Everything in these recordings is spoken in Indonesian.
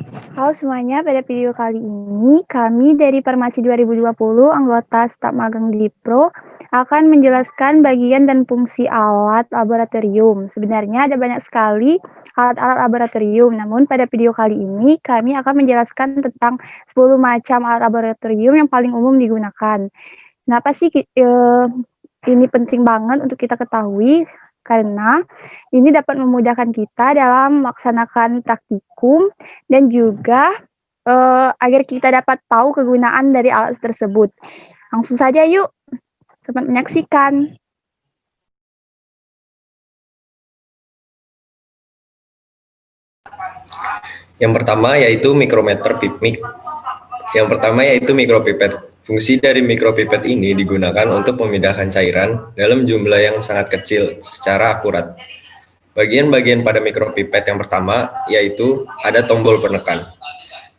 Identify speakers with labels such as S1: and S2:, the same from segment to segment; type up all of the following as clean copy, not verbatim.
S1: Halo semuanya, pada video kali ini kami dari Farmasi 2020 anggota staf magang Dipro akan menjelaskan bagian dan fungsi alat laboratorium. Sebenarnya ada banyak sekali alat-alat laboratorium, namun pada video kali ini kami akan menjelaskan tentang 10 macam alat laboratorium yang paling umum digunakan. Kenapa sih ini penting banget untuk kita ketahui? Karena ini dapat memudahkan kita dalam melaksanakan praktikum dan juga agar kita dapat tahu kegunaan dari alat tersebut. Langsung saja yuk, selamat menyaksikan.
S2: Yang pertama yaitu mikropipet. Fungsi dari mikropipet ini digunakan untuk memindahkan cairan dalam jumlah yang sangat kecil secara akurat. Bagian-bagian pada mikropipet yang pertama yaitu ada tombol penekan.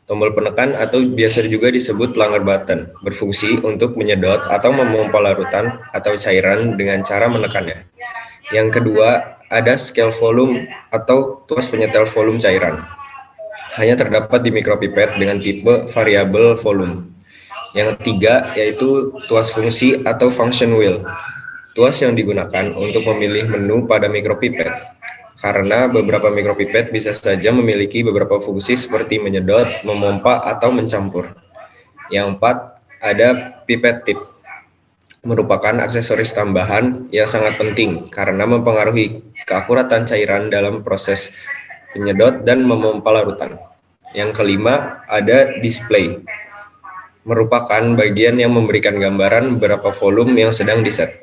S2: Tombol penekan atau biasa juga disebut pelanggar button berfungsi untuk menyedot atau memompa larutan atau cairan dengan cara menekannya. Yang kedua ada scale volume atau tuas penyetel volume cairan. Hanya terdapat di mikropipet dengan tipe variabel volume. Yang ketiga yaitu tuas fungsi atau function wheel. Tuas yang digunakan untuk memilih menu pada mikropipet. Karena beberapa mikropipet bisa saja memiliki beberapa fungsi seperti menyedot, memompa, atau mencampur. Yang keempat ada pipet tip. Merupakan aksesoris tambahan yang sangat penting karena mempengaruhi keakuratan cairan dalam proses penyedot dan memompa larutan. Yang kelima ada display. Merupakan bagian yang memberikan gambaran berapa volume yang sedang diset.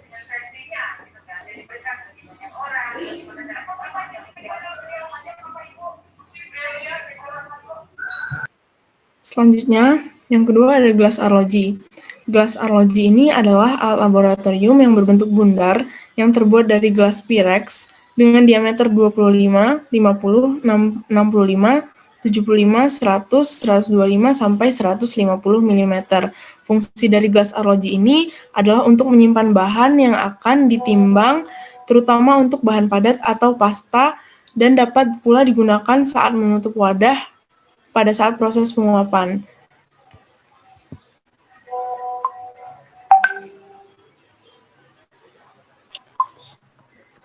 S3: Selanjutnya, yang kedua ada gelas arloji. Gelas arloji ini adalah alat laboratorium yang berbentuk bundar yang terbuat dari gelas Pyrex dengan diameter 25, 50, 65, 75, 100, 125, sampai 150 mm. Fungsi dari gelas arloji ini adalah untuk menyimpan bahan yang akan ditimbang, terutama untuk bahan padat atau pasta, dan dapat pula digunakan saat menutup wadah pada saat proses penguapan.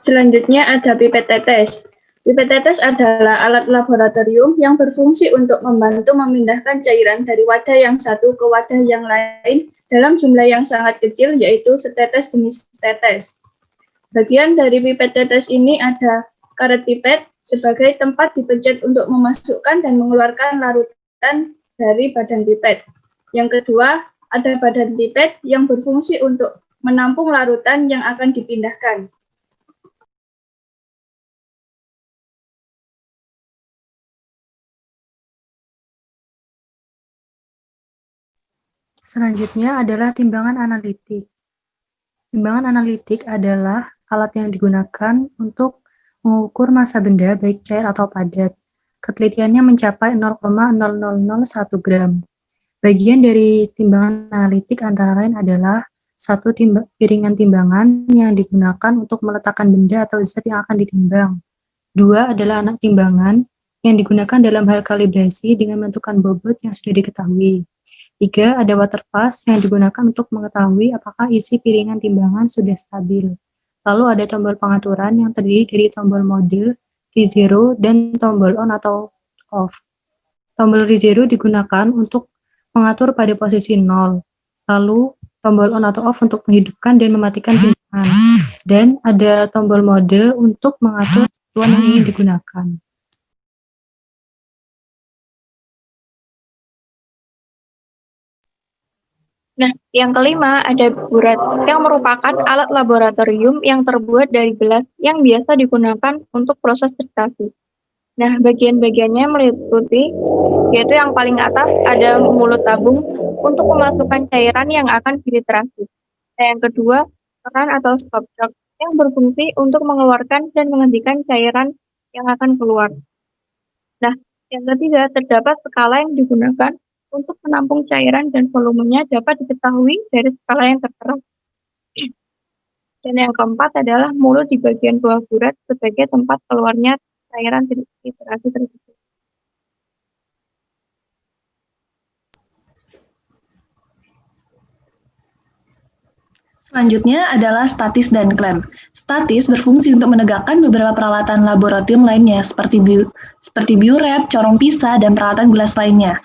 S4: Selanjutnya ada pipet tetes. Pipet tetes adalah alat laboratorium yang berfungsi untuk membantu memindahkan cairan dari wadah yang satu ke wadah yang lain dalam jumlah yang sangat kecil, yaitu setetes demi setetes. Bagian dari pipet tetes ini ada karet pipet sebagai tempat dipencet untuk memasukkan dan mengeluarkan larutan dari badan pipet. Yang kedua, ada badan pipet yang berfungsi untuk menampung larutan yang akan dipindahkan.
S5: Selanjutnya adalah timbangan analitik. Timbangan analitik adalah alat yang digunakan untuk mengukur massa benda baik cair atau padat. Ketelitiannya mencapai 0,0001 gram. Bagian dari timbangan analitik antara lain adalah satu piringan timbangan yang digunakan untuk meletakkan benda atau zat yang akan ditimbang. Dua adalah anak timbangan yang digunakan dalam hal kalibrasi dengan menentukan bobot yang sudah diketahui. 3. Ada water pass yang digunakan untuk mengetahui apakah isi piringan timbangan sudah stabil. Lalu ada tombol pengaturan yang terdiri dari tombol mode, rezero, dan tombol on atau off. Tombol rezero digunakan untuk mengatur pada posisi 0. Lalu tombol on atau off untuk menghidupkan dan mematikan timbangan. Dan ada tombol mode untuk mengatur satuan yang ingin digunakan.
S1: Nah, yang kelima ada buret, yang merupakan alat laboratorium yang terbuat dari gelas yang biasa digunakan untuk proses filtrasi. Nah, bagian-bagiannya meliputi, yaitu yang paling atas ada mulut tabung untuk memasukkan cairan yang akan filtrasi. Nah, yang kedua, keran atau stopcock yang berfungsi untuk mengeluarkan dan menghentikan cairan yang akan keluar. Nah, yang ketiga, terdapat skala yang digunakan untuk menampung cairan dan volumenya dapat diketahui dari skala yang tertera. Dan yang keempat adalah mulut di bagian bawah buret sebagai tempat keluarnya cairan filtrasi tersebut.
S6: Selanjutnya adalah statis dan klem. Statis berfungsi untuk menegakkan beberapa peralatan laboratorium lainnya seperti biuret, corong pisah, dan peralatan gelas lainnya.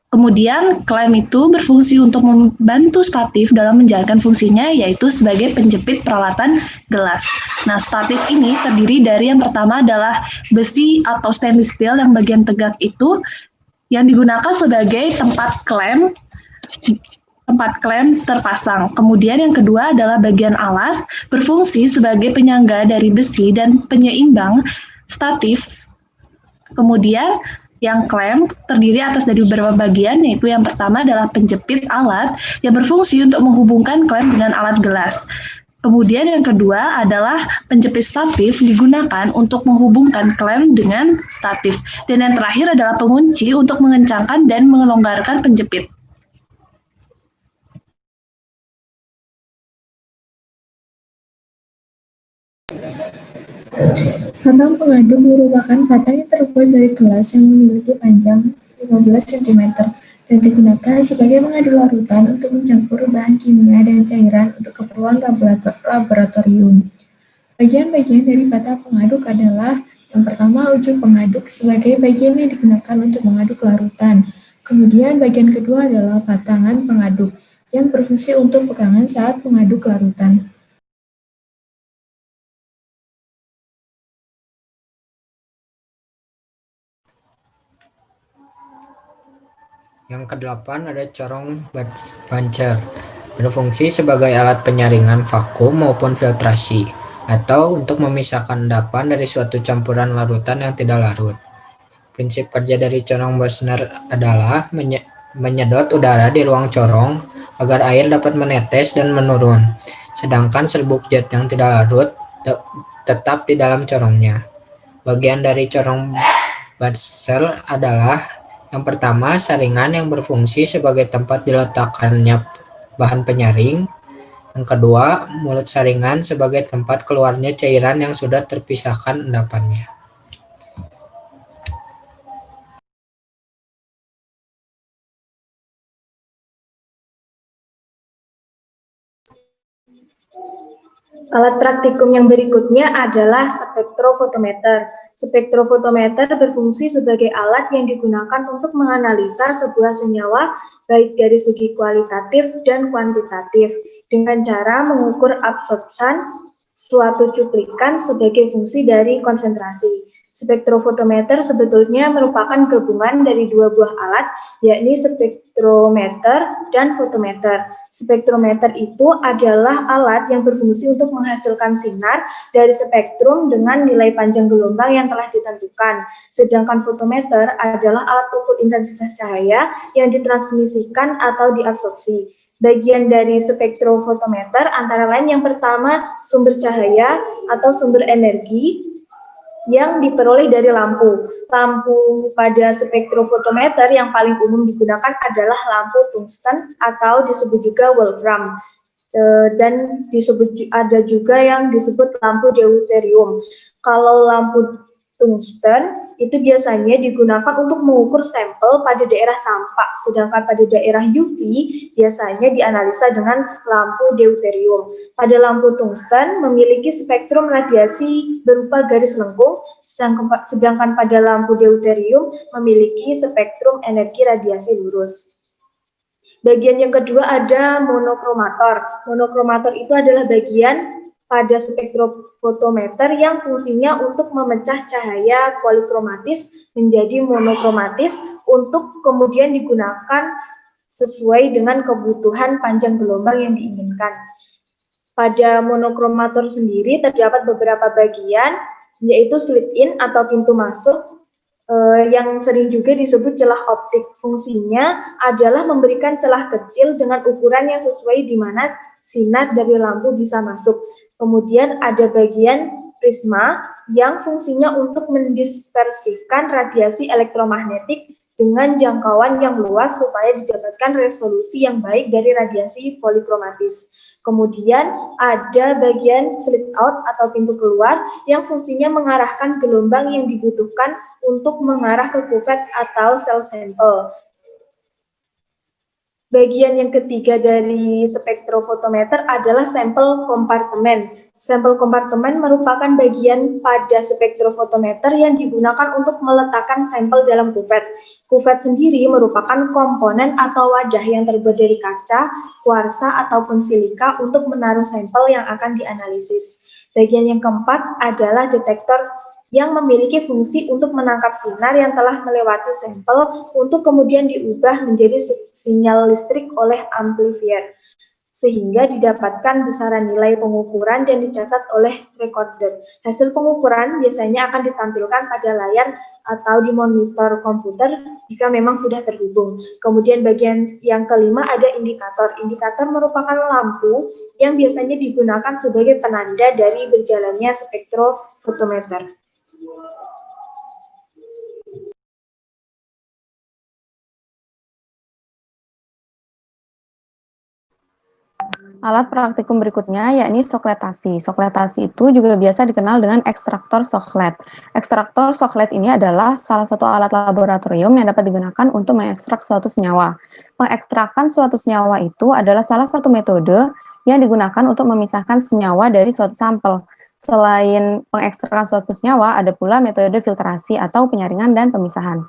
S6: Kemudian klem itu berfungsi untuk membantu statif dalam menjalankan fungsinya yaitu sebagai penjepit peralatan gelas. Nah, statif ini terdiri dari yang pertama adalah besi atau stainless steel yang bagian tegak itu yang digunakan sebagai tempat klem terpasang. Kemudian yang kedua adalah bagian alas berfungsi sebagai penyangga dari besi dan penyeimbang statif. Kemudian yang klem terdiri atas dari beberapa bagian, yaitu yang pertama adalah penjepit alat yang berfungsi untuk menghubungkan klem dengan alat gelas. Kemudian yang kedua adalah penjepit statif digunakan untuk menghubungkan klem dengan statif. Dan yang terakhir adalah pengunci untuk mengencangkan dan melonggarkan penjepit.
S7: Batang pengaduk merupakan batang yang terbuat dari gelas yang memiliki panjang 15 cm dan digunakan sebagai pengadu larutan untuk mencampur bahan kimia dan cairan untuk keperluan laboratorium. Bagian-bagian dari batang pengaduk adalah yang pertama ujung pengaduk sebagai bagian yang digunakan untuk mengaduk larutan. Kemudian bagian kedua adalah batangan pengaduk yang berfungsi untuk pegangan saat mengaduk larutan.
S8: Yang kedelapan ada corong bancer, berfungsi sebagai alat penyaringan vakum maupun filtrasi, atau untuk memisahkan endapan dari suatu campuran larutan yang tidak larut. Prinsip kerja dari corong bancer adalah menyedot udara di ruang corong agar air dapat menetes dan menurun, sedangkan serbuk jet yang tidak larut tetap di dalam corongnya. Bagian dari corong bancer adalah yang pertama, saringan yang berfungsi sebagai tempat diletakkannya bahan penyaring. Yang kedua, mulut saringan sebagai tempat keluarnya cairan yang sudah terpisahkan endapannya.
S4: Alat praktikum yang berikutnya adalah spektrofotometer. Spektrofotometer berfungsi sebagai alat yang digunakan untuk menganalisa sebuah senyawa baik dari segi kualitatif dan kuantitatif dengan cara mengukur absorpsan suatu cuplikan sebagai fungsi dari konsentrasi. Spektrofotometer sebetulnya merupakan gabungan dari dua buah alat, yakni spektrometer dan fotometer. Spektrometer itu adalah alat yang berfungsi untuk menghasilkan sinar dari spektrum dengan nilai panjang gelombang yang telah ditentukan. Sedangkan fotometer adalah alat ukur intensitas cahaya yang ditransmisikan atau diabsorpsi. Bagian dari spektrofotometer antara lain yang pertama sumber cahaya atau sumber energi yang diperoleh dari lampu. Lampu pada spektrofotometer yang paling umum digunakan adalah lampu tungsten atau disebut juga wolfram. Dan ada juga yang disebut lampu deuterium. Kalau lampu tungsten itu biasanya digunakan untuk mengukur sampel pada daerah tampak, sedangkan pada daerah UV biasanya dianalisa dengan lampu deuterium. Pada lampu tungsten memiliki spektrum radiasi berupa garis lengkung, sedangkan pada lampu deuterium memiliki spektrum energi radiasi lurus. Bagian yang kedua ada monokromator. Monokromator itu adalah bagian pada spektrofotometer yang fungsinya untuk memecah cahaya polikromatis menjadi monokromatis untuk kemudian digunakan sesuai dengan kebutuhan panjang gelombang yang diinginkan. Pada monokromator sendiri terdapat beberapa bagian, yaitu slit-in atau pintu masuk, yang sering juga disebut celah optik. Fungsinya adalah memberikan celah kecil dengan ukuran yang sesuai di mana sinar dari lampu bisa masuk. Kemudian ada bagian prisma yang fungsinya untuk mendispersikan radiasi elektromagnetik dengan jangkauan yang luas supaya didapatkan resolusi yang baik dari radiasi polikromatis. Kemudian ada bagian slit out atau pintu keluar yang fungsinya mengarahkan gelombang yang dibutuhkan untuk mengarah ke kupet atau sel sampel. Bagian yang ketiga dari spektrofotometer adalah sampel kompartemen. Sampel kompartemen merupakan bagian pada spektrofotometer yang digunakan untuk meletakkan sampel dalam kupet. Kupet sendiri merupakan komponen atau wadah yang terbuat dari kaca, kuarsa, ataupun silika untuk menaruh sampel yang akan dianalisis. Bagian yang keempat adalah detektor yang memiliki fungsi untuk menangkap sinar yang telah melewati sampel untuk kemudian diubah menjadi sinyal listrik oleh amplifier, sehingga didapatkan besaran nilai pengukuran dan dicatat oleh recorder. Hasil pengukuran biasanya akan ditampilkan pada layar atau di monitor komputer jika memang sudah terhubung. Kemudian bagian yang kelima ada indikator. Indikator merupakan lampu yang biasanya digunakan sebagai penanda dari berjalannya spektrofotometer.
S1: Alat praktikum berikutnya yakni sokletasi. Sokletasi itu juga biasa dikenal dengan ekstraktor soklet. Ekstraktor soklet ini adalah salah satu alat laboratorium yang dapat digunakan untuk mengekstrak suatu senyawa. Mengekstrakkan suatu senyawa itu adalah salah satu metode yang digunakan untuk memisahkan senyawa dari suatu sampel. Selain mengekstrakkan suatu senyawa, ada pula metode filtrasi atau penyaringan dan pemisahan.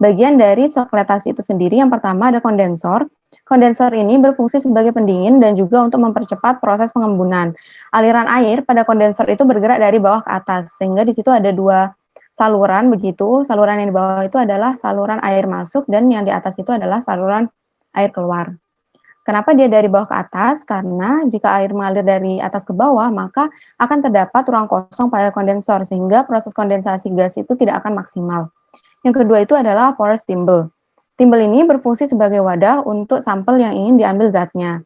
S1: Bagian dari sokletasi itu sendiri yang pertama ada kondensor. Kondensor ini berfungsi sebagai pendingin dan juga untuk mempercepat proses pengembunan. Aliran air pada kondensor itu bergerak dari bawah ke atas, sehingga di situ ada dua saluran begitu. Saluran yang di bawah itu adalah saluran air masuk dan yang di atas itu adalah saluran air keluar. Kenapa dia dari bawah ke atas? Karena jika air mengalir dari atas ke bawah, maka akan terdapat ruang kosong pada kondensor, sehingga proses kondensasi gas itu tidak akan maksimal. Yang kedua itu adalah porous thimble. Thimble ini berfungsi sebagai wadah untuk sampel yang ingin diambil zatnya.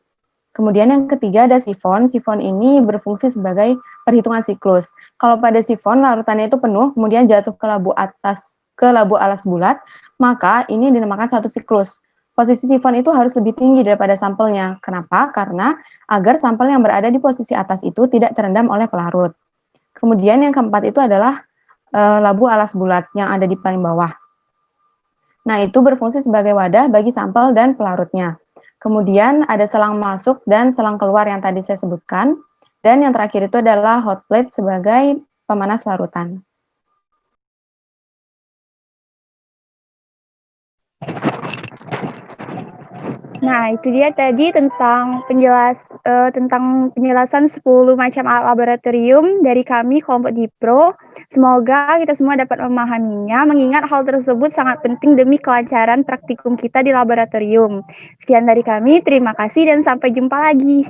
S1: Kemudian yang ketiga ada sifon. Sifon ini berfungsi sebagai perhitungan siklus. Kalau pada sifon larutannya itu penuh, kemudian jatuh ke labu alas bulat, maka ini dinamakan satu siklus. Posisi sifon itu harus lebih tinggi daripada sampelnya. Kenapa? Karena agar sampel yang berada di posisi atas itu tidak terendam oleh pelarut. Kemudian yang keempat itu adalah labu alas bulat yang ada di paling bawah. Nah, itu berfungsi sebagai wadah bagi sampel dan pelarutnya. Kemudian ada selang masuk dan selang keluar yang tadi saya sebutkan. Dan yang terakhir itu adalah hot plate sebagai pemanas larutan.
S9: Nah, itu dia tadi tentang penjelasan 10 macam alat laboratorium dari kami kelompok Dipro. Semoga kita semua dapat memahaminya, mengingat hal tersebut sangat penting demi kelancaran praktikum kita di laboratorium. Sekian dari kami, terima kasih dan sampai jumpa lagi.